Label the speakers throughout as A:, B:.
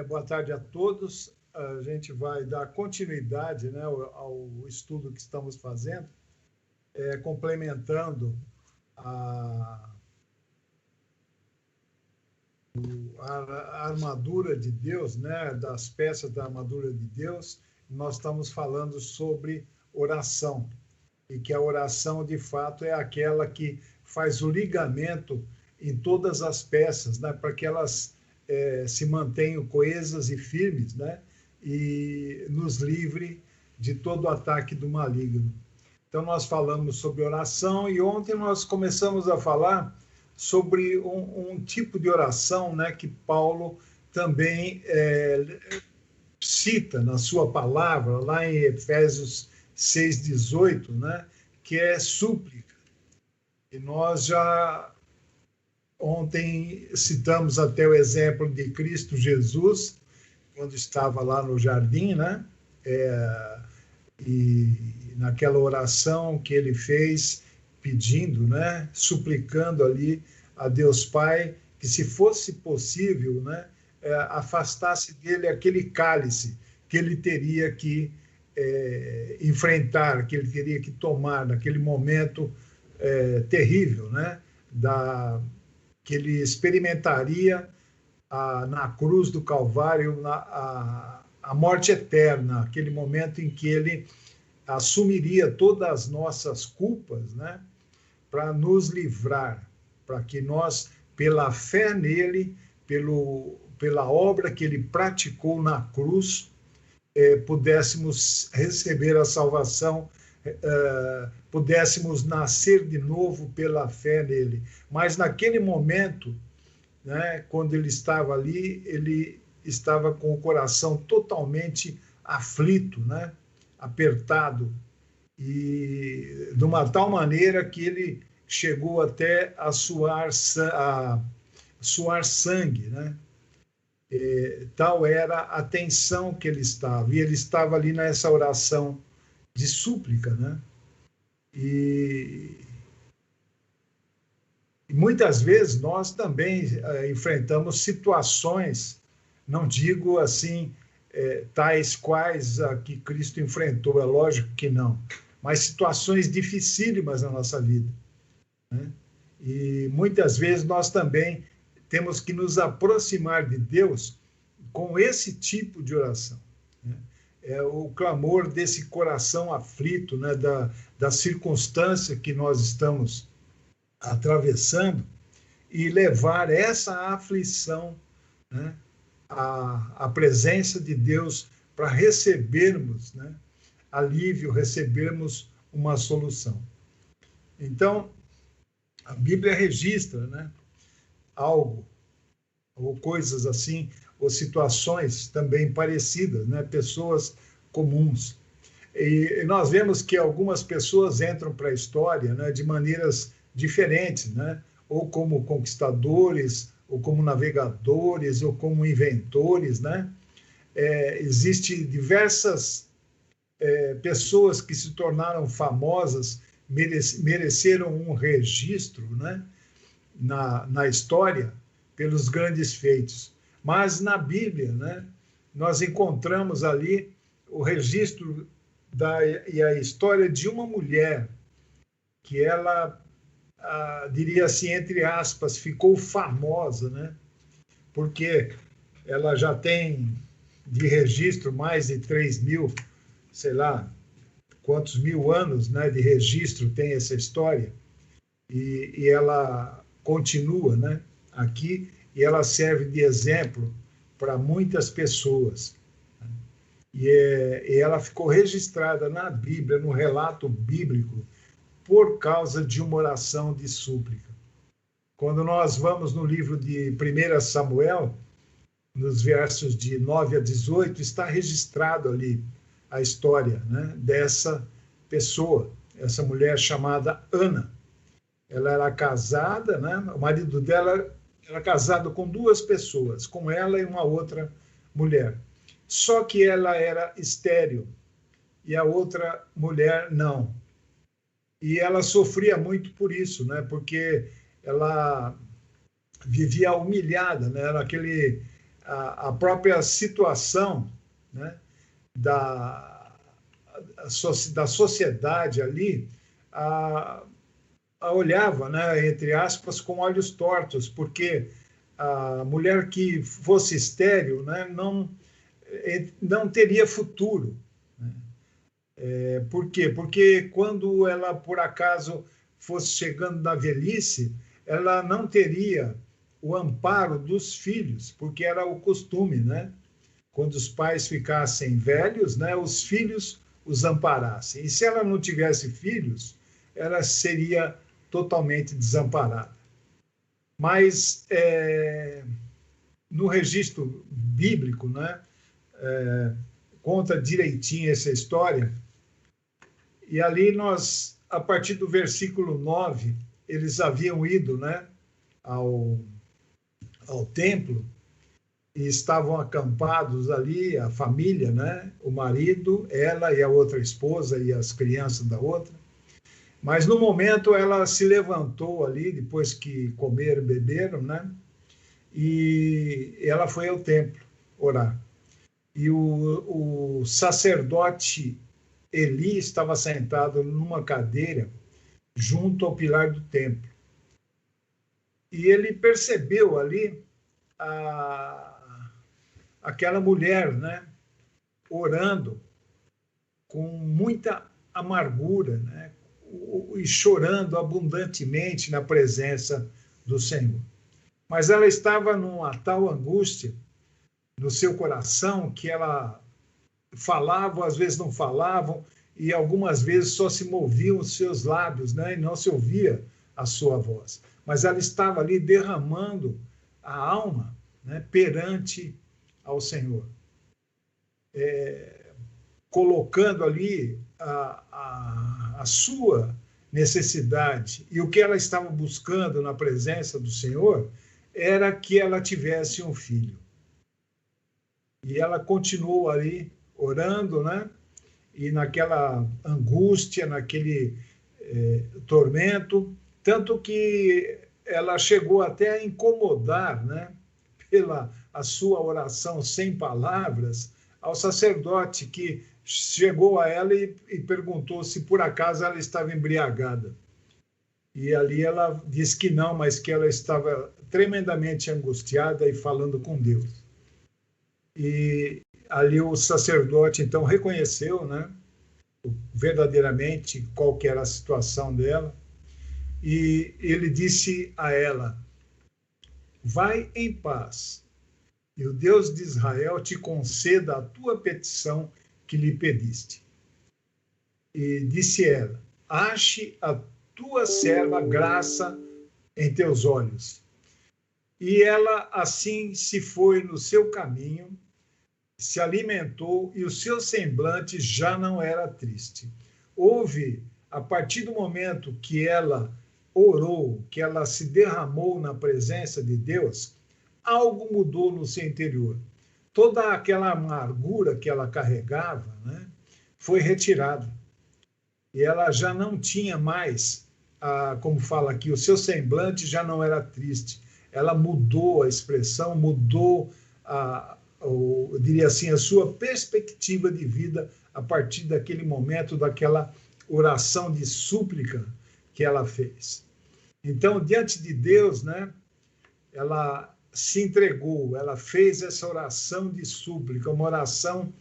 A: Boa tarde a todos. A gente vai dar continuidade, né, ao estudo que estamos fazendo, complementando a armadura de Deus, né, das peças da armadura de Deus. Nós estamos falando sobre oração, e que a oração, de fato, é aquela que faz o ligamento em todas as peças, né, para que elas se mantenham coesas e firmes, né, e nos livre de todo o ataque do maligno. Então, nós falamos sobre oração, e ontem nós começamos a falar sobre um tipo de oração, né, que Paulo também cita na sua palavra, lá em Efésios 6,18, né, que é súplica. E nós já ontem citamos até o exemplo de Cristo Jesus, quando estava lá no jardim, né, e naquela oração que ele fez, pedindo, né, suplicando ali a Deus Pai, que se fosse possível, né, afastasse dele aquele cálice que ele teria que enfrentar, que ele teria que tomar naquele momento terrível, né, que ele experimentaria na cruz do Calvário, a morte eterna, aquele momento em que ele assumiria todas as nossas culpas, né, para nos livrar, para que nós, pela fé nele, pela obra que ele praticou na cruz, pudéssemos receber a salvação, pudéssemos nascer de novo pela fé nele. Mas naquele momento, né, quando ele estava ali, ele estava com o coração totalmente aflito, né, apertado, e de uma tal maneira que ele chegou até a suar sangue, né? Tal era a tensão que ele estava, e ele estava ali nessa oração de súplica, né? E muitas vezes nós também enfrentamos situações, não digo assim, tais quais a que Cristo enfrentou, é lógico que não, mas situações dificílimas na nossa vida, né? E muitas vezes nós também temos que nos aproximar de Deus com esse tipo de oração, né? É o clamor desse coração aflito, né, da circunstância que nós estamos atravessando, e levar essa aflição, né, à presença de Deus, para recebermos, né, alívio, recebermos uma solução. Então, a Bíblia registra, né, algo, ou coisas assim, ou situações também parecidas, né, pessoas comuns. E nós vemos que algumas pessoas entram para a história, né, de maneiras diferentes, né, ou como conquistadores, ou como navegadores, ou como inventores, né? Existem diversas pessoas que se tornaram famosas, mereceram um registro, né, na história pelos grandes feitos. Mas na Bíblia, né, nós encontramos ali o registro e a história de uma mulher que ela, diria assim, entre aspas, ficou famosa, né, porque ela já tem de registro mais de 3.000, sei lá, quantos mil anos, né, de registro tem essa história, e ela continua, né, aqui, e ela serve de exemplo para muitas pessoas. E ela ficou registrada na Bíblia, no relato bíblico, por causa de uma oração de súplica. Quando nós vamos no livro de 1 Samuel, nos versos de 9 a 18, está registrado ali a história, né, dessa pessoa, essa mulher chamada Ana. Ela era casada, né, o marido dela era casado com duas pessoas, com ela e uma outra mulher. Só que ela era estéril e a outra mulher não. E ela sofria muito por isso, né, porque ela vivia humilhada, né, a própria situação, né, da sociedade ali, olhava, né, entre aspas, com olhos tortos, porque a mulher que fosse estéril, né, não teria futuro. Por quê? Porque quando ela, por acaso, fosse chegando na velhice, ela não teria o amparo dos filhos, porque era o costume, né? Quando os pais ficassem velhos, né, os filhos os amparassem. E se ela não tivesse filhos, ela seria totalmente desamparada. Mas no registro bíblico, né, conta direitinho essa história, e ali nós, a partir do versículo 9, eles haviam ido, né, ao templo, e estavam acampados ali, a família, né, o marido, ela e a outra esposa e as crianças da outra. Mas no momento ela se levantou ali, depois que comeram e beberam, né, e ela foi ao templo orar. E o sacerdote Eli estava sentado numa cadeira junto ao pilar do templo. E ele percebeu ali aquela mulher, né, orando com muita amargura, né, e chorando abundantemente na presença do Senhor. Mas ela estava numa tal angústia no seu coração que ela falava, às vezes não falavam, e algumas vezes só se moviam os seus lábios, né, e não se ouvia a sua voz. Mas ela estava ali derramando a alma, né, perante ao Senhor, colocando ali a sua necessidade. E o que ela estava buscando na presença do Senhor era que ela tivesse um filho. E ela continuou ali orando, né? E naquela angústia, naquele tormento, tanto que ela chegou até a incomodar, né, pela a sua oração sem palavras, ao sacerdote que chegou a ela e perguntou se por acaso ela estava embriagada. E ali ela disse que não, mas que ela estava tremendamente angustiada e falando com Deus. E ali o sacerdote, então, reconheceu, né, verdadeiramente qual que era a situação dela, e ele disse a ela: vai em paz, e o Deus de Israel te conceda a tua petição que lhe pediste. E disse ela: ache a tua serva graça em teus olhos. E ela assim se foi no seu caminho, se alimentou, e o seu semblante já não era triste. Houve, a partir do momento que ela orou, que ela se derramou na presença de Deus, algo mudou no seu interior. Toda aquela amargura que ela carregava, né, foi retirada. E ela já não tinha mais, como fala aqui, o seu semblante já não era triste. Ela mudou a expressão, mudou eu diria assim, a sua perspectiva de vida a partir daquele momento, daquela oração de súplica que ela fez. Então, diante de Deus, né, ela se entregou, ela fez essa oração de súplica, uma oração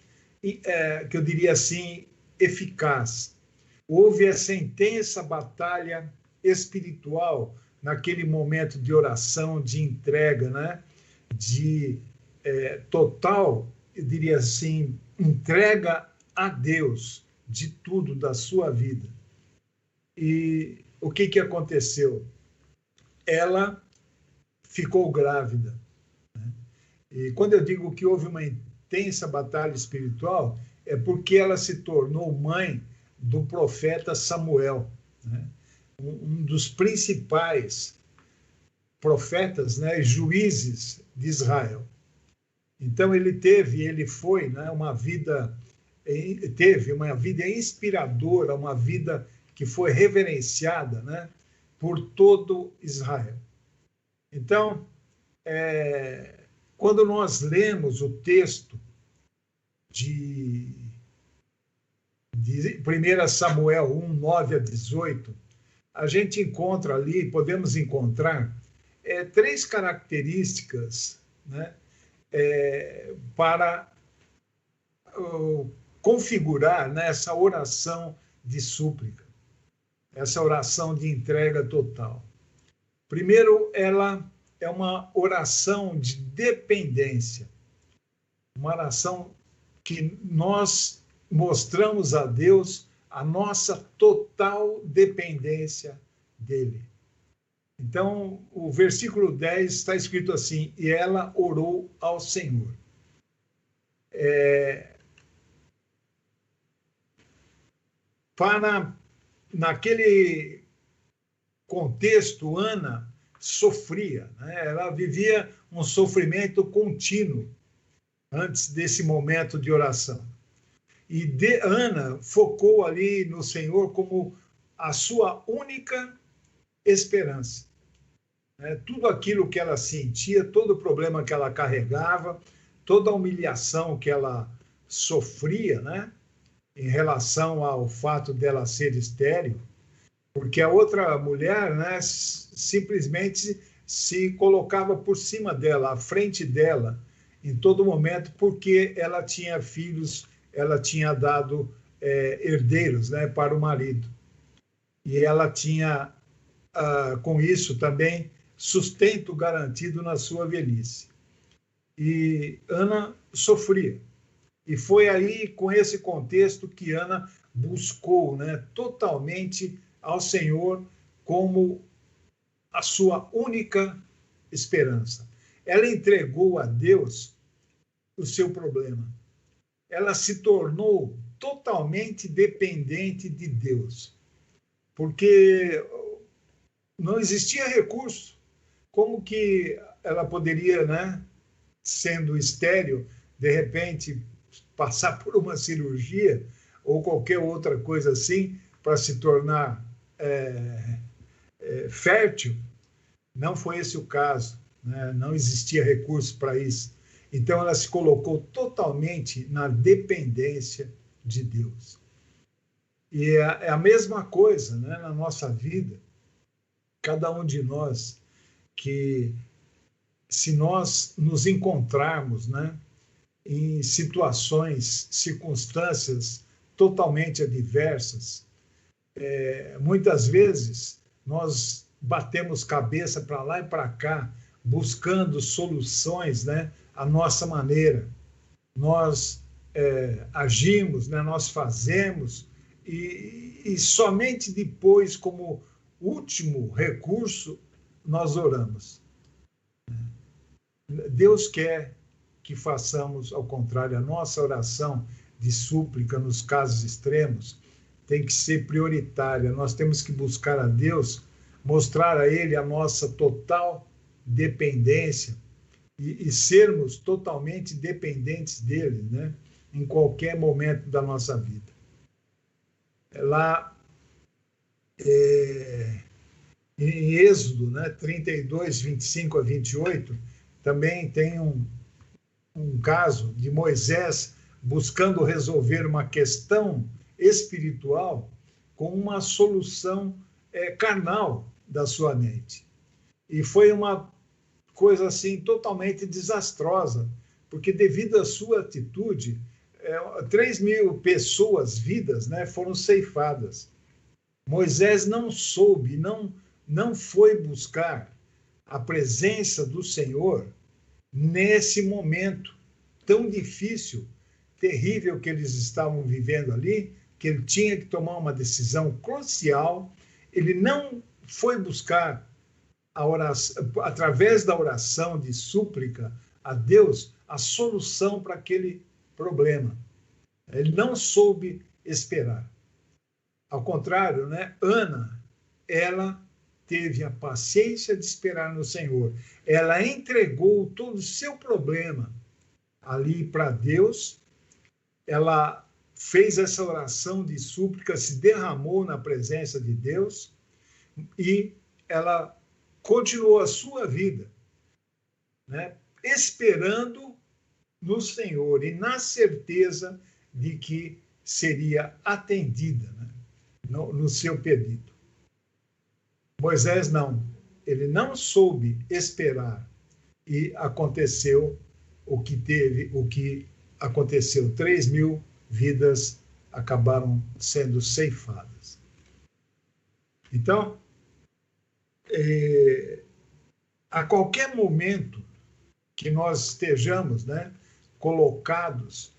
A: que eu diria assim, eficaz. Houve essa intensa batalha espiritual naquele momento de oração, de entrega, né, de total, eu diria assim, entrega a Deus de tudo da sua vida. E o que aconteceu? Ela ficou grávida. Né? E quando eu digo que houve uma intensa batalha espiritual, é porque ela se tornou mãe do profeta Samuel, né? Um dos principais profetas, né, juízes de Israel. Então ele foi, né, teve uma vida inspiradora, uma vida que foi reverenciada, né, por todo Israel. Então, Quando nós lemos o texto de 1 Samuel 1, 9 a 18, a gente encontra ali, podemos encontrar, três características, né, para configurar, né, essa oração de súplica, essa oração de entrega total. Primeiro, ela é uma oração de dependência, uma oração que nós mostramos a Deus a nossa total dependência dele. Então, o versículo 10 está escrito assim: e ela orou ao Senhor. Naquele contexto, Ana sofria, né? Ela vivia um sofrimento contínuo antes desse momento de oração. E Ana focou ali no Senhor como a sua única esperança. Tudo aquilo que ela sentia, todo o problema que ela carregava, toda a humilhação que ela sofria, né, em relação ao fato dela ser estéril, porque a outra mulher, né, simplesmente se colocava por cima dela, à frente dela, em todo momento, porque ela tinha filhos, ela tinha dado herdeiros, né, para o marido. E ela tinha, com isso também, sustento garantido na sua velhice. E Ana sofria. E foi aí, com esse contexto, que Ana buscou, né, totalmente ao Senhor como a sua única esperança. Ela entregou a Deus o seu problema. Ela se tornou totalmente dependente de Deus, porque não existia recurso. Como que ela poderia, né, sendo estéril, de repente passar por uma cirurgia ou qualquer outra coisa assim para se tornar fértil? Não foi esse o caso, né? Não existia recurso para isso. Então ela se colocou totalmente na dependência de Deus. E é a mesma coisa, né, na nossa vida. Cada um de nós, que se nós nos encontrarmos, né, em situações, circunstâncias totalmente adversas, muitas vezes nós batemos cabeça para lá e para cá, buscando soluções, né, à nossa maneira. Nós agimos, né, nós fazemos, e somente depois, como último recurso, nós oramos. Deus quer que façamos ao contrário. A nossa oração de súplica nos casos extremos tem que ser prioritária. Nós temos que buscar a Deus, mostrar a Ele a nossa total dependência e sermos totalmente dependentes dele, né, em qualquer momento da nossa vida. Lá em Êxodo, né, 32, 25 a 28, também tem um caso de Moisés buscando resolver uma questão espiritual com uma solução carnal da sua mente. E foi uma coisa assim totalmente desastrosa, porque devido à sua atitude, 3.000 pessoas, vidas, né, foram ceifadas. Moisés não soube, não foi buscar a presença do Senhor nesse momento tão difícil, terrível que eles estavam vivendo ali, que ele tinha que tomar uma decisão crucial. Ele não foi buscar a oração, através da oração de súplica a Deus, a solução para aquele problema. Ele não soube esperar. Ao contrário, né, Ana, ela teve a paciência de esperar no Senhor. Ela entregou todo o seu problema ali para Deus. Ela fez essa oração de súplica, se derramou na presença de Deus e ela continuou a sua vida, né, esperando no Senhor e na certeza de que seria atendida, né, no seu pedido. Moisés não. Ele não soube esperar e aconteceu o que aconteceu. 3.000 vidas acabaram sendo ceifadas. Então, a qualquer momento que nós estejamos, né, colocados,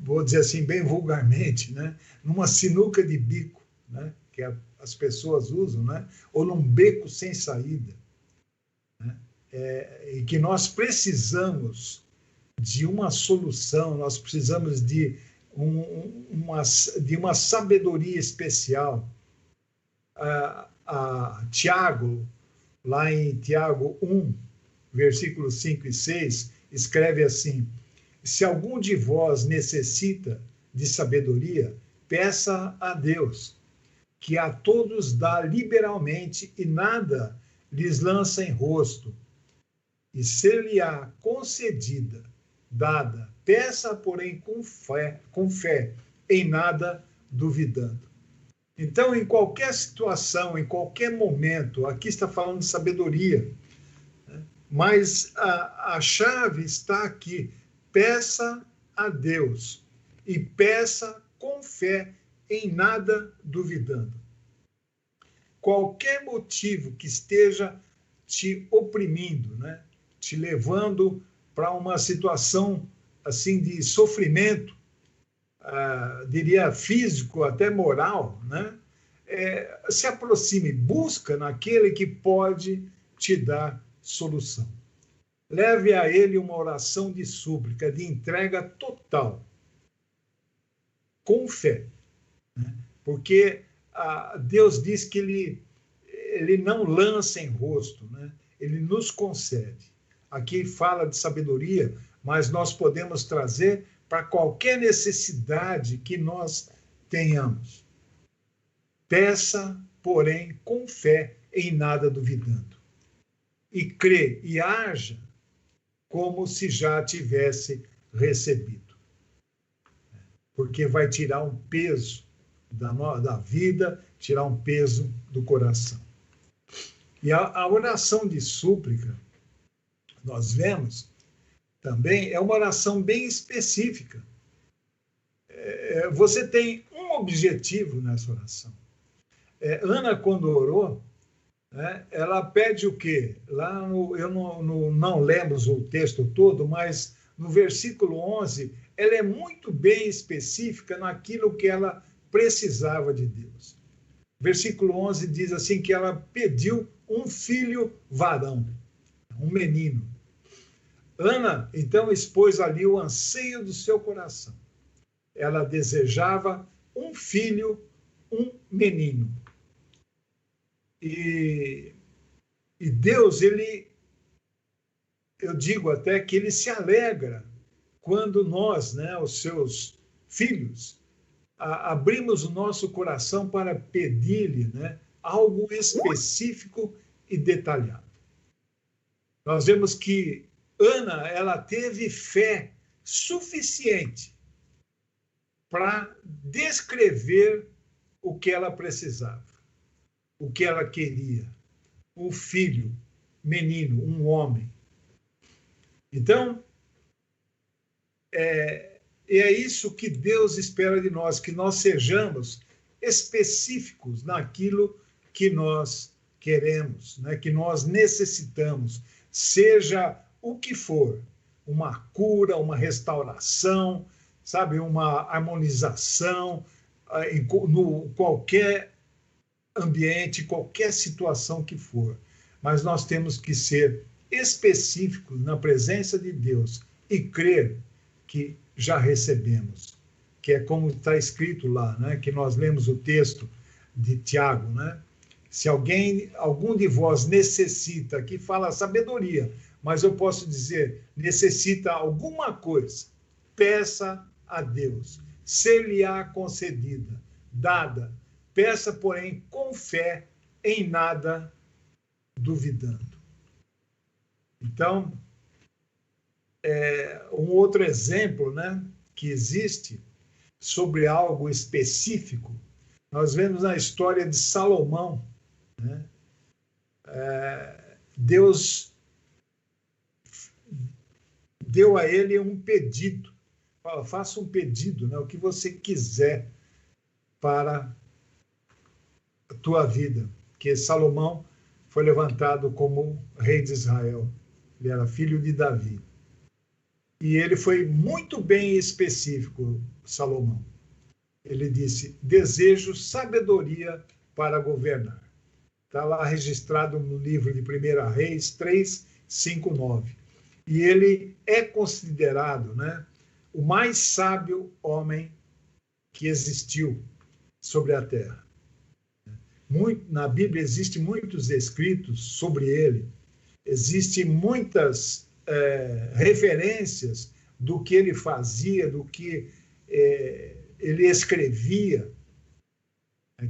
A: vou dizer assim, bem vulgarmente, né, numa sinuca de bico, né, que as pessoas usam, né, ou num beco sem saída, né, e que nós precisamos de uma solução, nós precisamos de uma sabedoria especial. Tiago, lá em Tiago 1, versículos 5 e 6, escreve assim: se algum de vós necessita de sabedoria, peça a Deus, que a todos dá liberalmente e nada lhes lança em rosto, e ser-lhe-á concedida, dada. Peça, porém, com fé, em nada duvidando. Então, em qualquer situação, em qualquer momento, aqui está falando de sabedoria, né? Mas a chave está aqui. Peça a Deus e peça com fé, em nada duvidando. Qualquer motivo que esteja te oprimindo, né, te levando para uma situação assim de sofrimento, diria físico, até moral, né, se aproxime, busca naquele que pode te dar solução. Leve a ele uma oração de súplica, de entrega total, com fé, né? Porque Deus diz que ele não lança em rosto, né? Ele nos concede. Aqui fala de sabedoria, mas nós podemos trazer para qualquer necessidade que nós tenhamos. Peça, porém, com fé, em nada duvidando. E crê e haja como se já tivesse recebido. Porque vai tirar um peso da vida, tirar um peso do coração. E a oração de súplica, nós vemos, também é uma oração bem específica. Você tem um objetivo nessa oração. Ana, quando orou, né, ela pede o quê? Lá eu não lembro o texto todo, mas no versículo 11, ela é muito bem específica naquilo que ela precisava de Deus. Versículo 11 diz assim que ela pediu um filho varão, um menino. Ana, então, expôs ali o anseio do seu coração. Ela desejava um filho, um menino. E Deus, eu digo até que ele se alegra quando nós, né, os seus filhos, abrimos o nosso coração para pedir-lhe, né, algo específico e detalhado. Nós vemos que Ana, ela teve fé suficiente para descrever o que ela precisava, o que ela queria. Um filho, menino, um homem. Então, é isso que Deus espera de nós, que nós sejamos específicos naquilo que nós queremos, né, que nós necessitamos, seja o que for, uma cura, uma restauração, sabe, uma harmonização, no qualquer ambiente, qualquer situação que for. Mas nós temos que ser específicos na presença de Deus e crer que já recebemos, que é como está escrito lá, né, que nós lemos o texto de Tiago, né? Se algum de vós necessita, aqui fala sabedoria, mas eu posso dizer, necessita alguma coisa, peça a Deus, ser-lhe-á concedida, dada, peça, porém, com fé, em nada duvidando. Então, um outro exemplo, né, que existe sobre algo específico, nós vemos na história de Salomão, né? Deus deu a ele um pedido. Fala, faça um pedido, né, o que você quiser para a tua vida. Porque Salomão foi levantado como rei de Israel. Ele era filho de Davi. E ele foi muito bem específico, Salomão. Ele disse, desejo sabedoria para governar. Está lá registrado no livro de 1 Reis 3, 5, 9. E ele é considerado, né, o mais sábio homem que existiu sobre a terra. Na Bíblia existem muitos escritos sobre ele, existem muitas referências do que ele fazia, do que ele escrevia,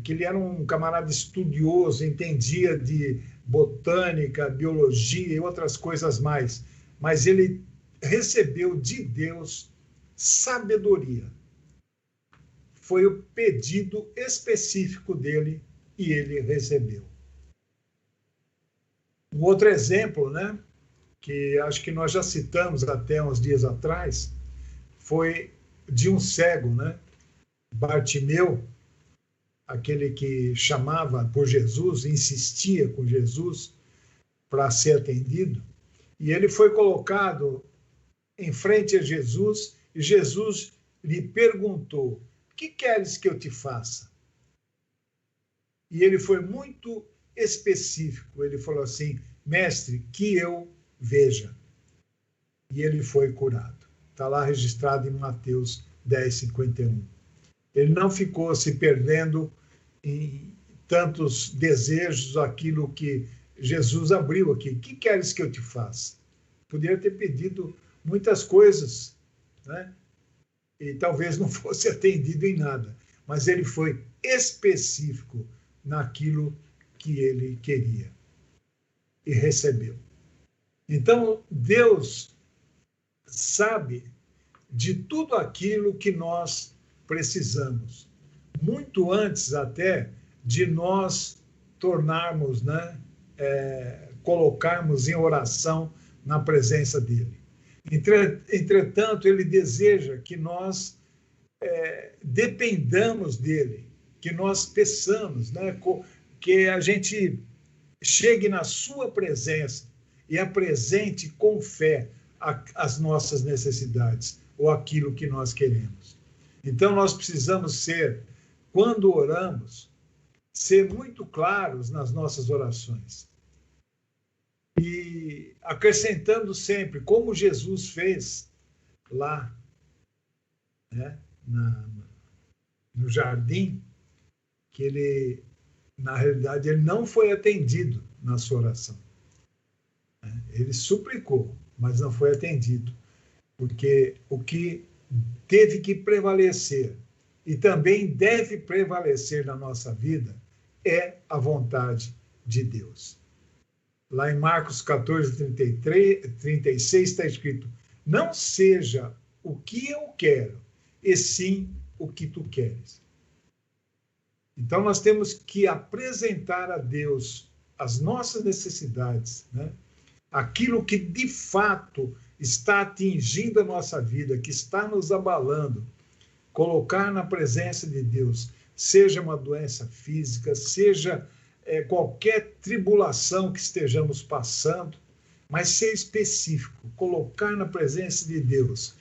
A: que ele era um camarada estudioso, entendia de botânica, biologia e outras coisas mais, mas ele recebeu de Deus sabedoria. Foi o pedido específico dele e ele recebeu. Um outro exemplo, né, que acho que nós já citamos até uns dias atrás, foi de um cego, né, Bartimeu, aquele que chamava por Jesus, insistia com Jesus para ser atendido, e ele foi colocado em frente a Jesus, e Jesus lhe perguntou, o que queres que eu te faça? E ele foi muito específico, ele falou assim, mestre, que eu veja. E ele foi curado. Está lá registrado em Mateus 10, 51. Ele não ficou se perdendo em tantos desejos, aquilo que Jesus abriu aqui. O que queres que eu te faça? Poderia ter pedido muitas coisas, né? E talvez não fosse atendido em nada. Mas ele foi específico naquilo que ele queria. E recebeu. Então, Deus sabe de tudo aquilo que nós precisamos, muito antes até de nós tornarmos, né, colocarmos em oração na presença dele. Entretanto, ele deseja que nós dependamos dele, que nós peçamos, né, que a gente chegue na sua presença e apresente com fé as nossas necessidades ou aquilo que nós queremos. Então, nós precisamos ser, quando oramos, ser muito claros nas nossas orações. E acrescentando sempre, como Jesus fez lá, né, no jardim, que ele, na realidade, ele não foi atendido na sua oração. Ele suplicou, mas não foi atendido. Porque o que teve que prevalecer e também deve prevalecer na nossa vida é a vontade de Deus. Lá em Marcos 14, 36 está escrito, não seja o que eu quero, e sim o que tu queres. Então nós temos que apresentar a Deus as nossas necessidades, né? Aquilo que de fato está atingindo a nossa vida, que está nos abalando, colocar na presença de Deus, seja uma doença física, seja qualquer tribulação que estejamos passando, mas ser específico, colocar na presença de Deus,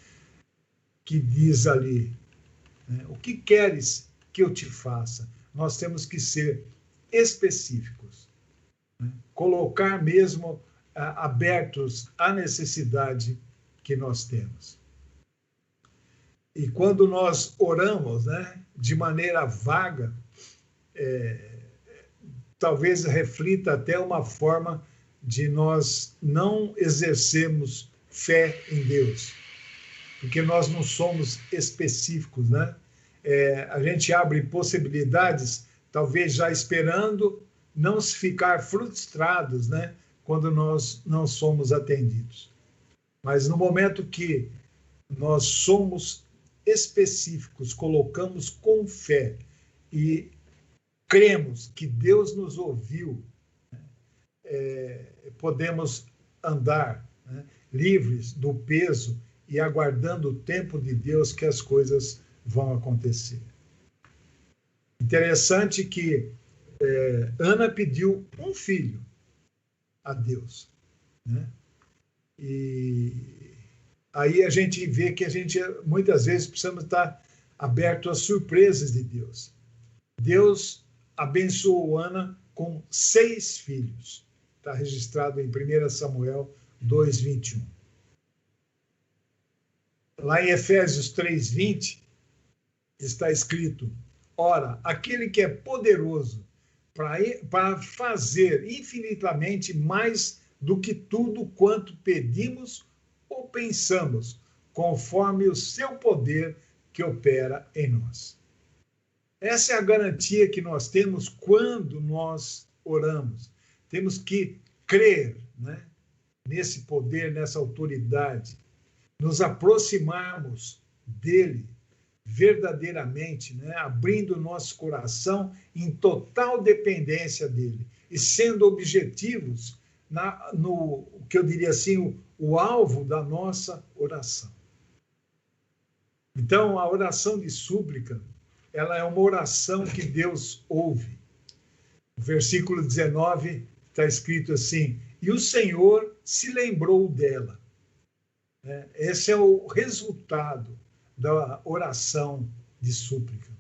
A: que diz ali, né, o que queres que eu te faça? Nós temos que ser específicos, né? Colocar mesmo abertos à necessidade que nós temos. E quando nós oramos, né, de maneira vaga, talvez reflita até uma forma de nós não exercermos fé em Deus, porque nós não somos específicos, né? A gente abre possibilidades, talvez já esperando não se ficar frustrados, né, quando nós não somos atendidos. Mas no momento que nós somos específicos, colocamos com fé e cremos que Deus nos ouviu, podemos andar, né, livres do peso e aguardando o tempo de Deus que as coisas vão acontecer. Interessante que Ana pediu um filho a Deus, né? E aí a gente vê que a gente muitas vezes precisamos estar aberto às surpresas de Deus. Deus abençoou Ana com 6 filhos. Está registrado em 1 Samuel 2:21. Lá em Efésios 3:20 está escrito: ora, aquele que é poderoso para fazer infinitamente mais do que tudo quanto pedimos ou pensamos, conforme o seu poder que opera em nós. Essa é a garantia que nós temos quando nós oramos. Temos que crer, né, nesse poder, nessa autoridade, nos aproximarmos dele verdadeiramente, né, abrindo o nosso coração em total dependência dele e sendo objetivos no que eu diria assim, o alvo da nossa oração. Então, a oração de súplica, ela é uma oração que Deus ouve. No versículo 19 está escrito assim: e o Senhor se lembrou dela. Esse é o resultado da oração de súplica.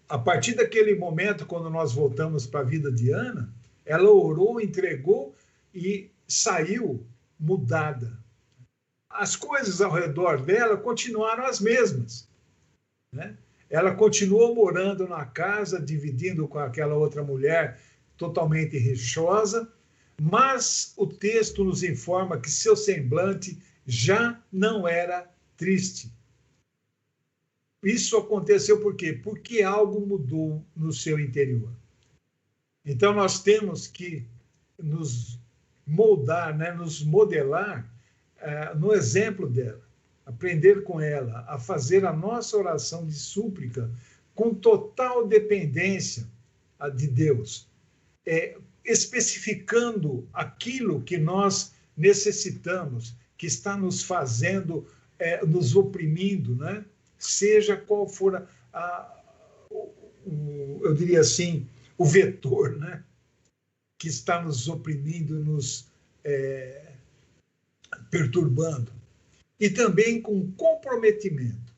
A: A partir daquele momento, quando nós voltamos para a vida de Ana, ela orou, entregou e saiu mudada. As coisas ao redor dela continuaram as mesmas, né? Ela continuou morando na casa, dividindo com aquela outra mulher totalmente rixosa, mas o texto nos informa que seu semblante já não era triste. Isso aconteceu por quê? Porque algo mudou no seu interior. Então nós temos que nos moldar, né, nos modelar no exemplo dela, aprender com ela a fazer a nossa oração de súplica com total dependência de Deus, especificando aquilo que nós necessitamos, que está nos fazendo, nos oprimindo, né? Seja qual for eu diria assim, o vetor, né, que está nos oprimindo, nos perturbando. E também com comprometimento.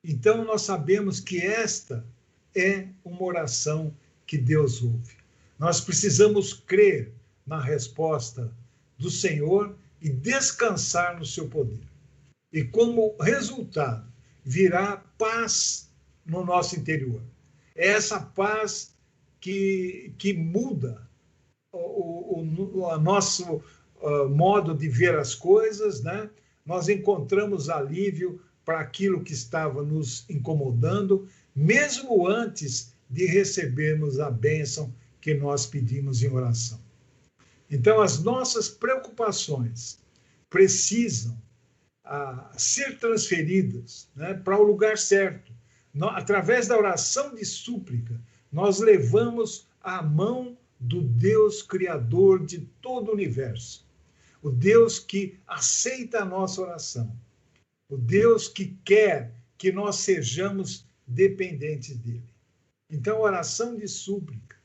A: Então, nós sabemos que esta é uma oração que Deus ouve. Nós precisamos crer na resposta do Senhor e descansar no seu poder. E como resultado, virá paz no nosso interior. É essa paz que muda o nosso modo de ver as coisas, né? Nós encontramos alívio para aquilo que estava nos incomodando, mesmo antes de recebermos a bênção que nós pedimos em oração. Então, as nossas preocupações precisam ser transferidas, né, para o lugar certo. Através da oração de súplica, nós levamos a mão do Deus Criador de todo o universo. O Deus que aceita a nossa oração. O Deus que quer que nós sejamos dependentes dele. Então, a oração de súplica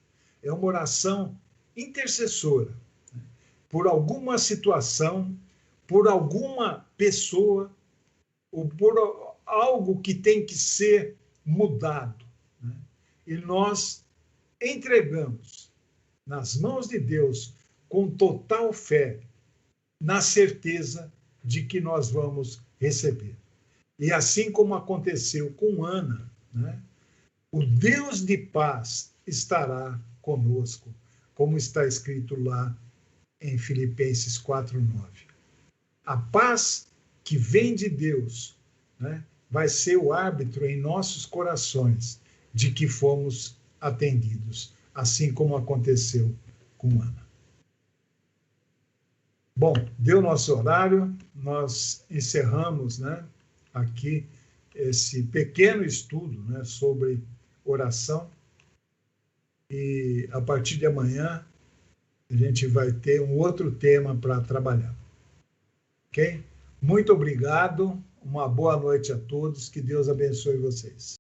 A: é uma oração intercessora, né, por alguma situação, por alguma pessoa, ou por algo que tem que ser mudado, né? E nós entregamos nas mãos de Deus com total fé, na certeza de que nós vamos receber. E assim como aconteceu com Ana, né, o Deus de paz estará conosco, como está escrito lá em Filipenses 4:9. A paz que vem de Deus, né, vai ser o árbitro em nossos corações de que fomos atendidos, assim como aconteceu com Ana. Bom, deu nosso horário, nós encerramos, né, aqui esse pequeno estudo, né, sobre oração, e a partir de amanhã a gente vai ter um outro tema para trabalhar. Ok? Muito obrigado, uma boa noite a todos, que Deus abençoe vocês.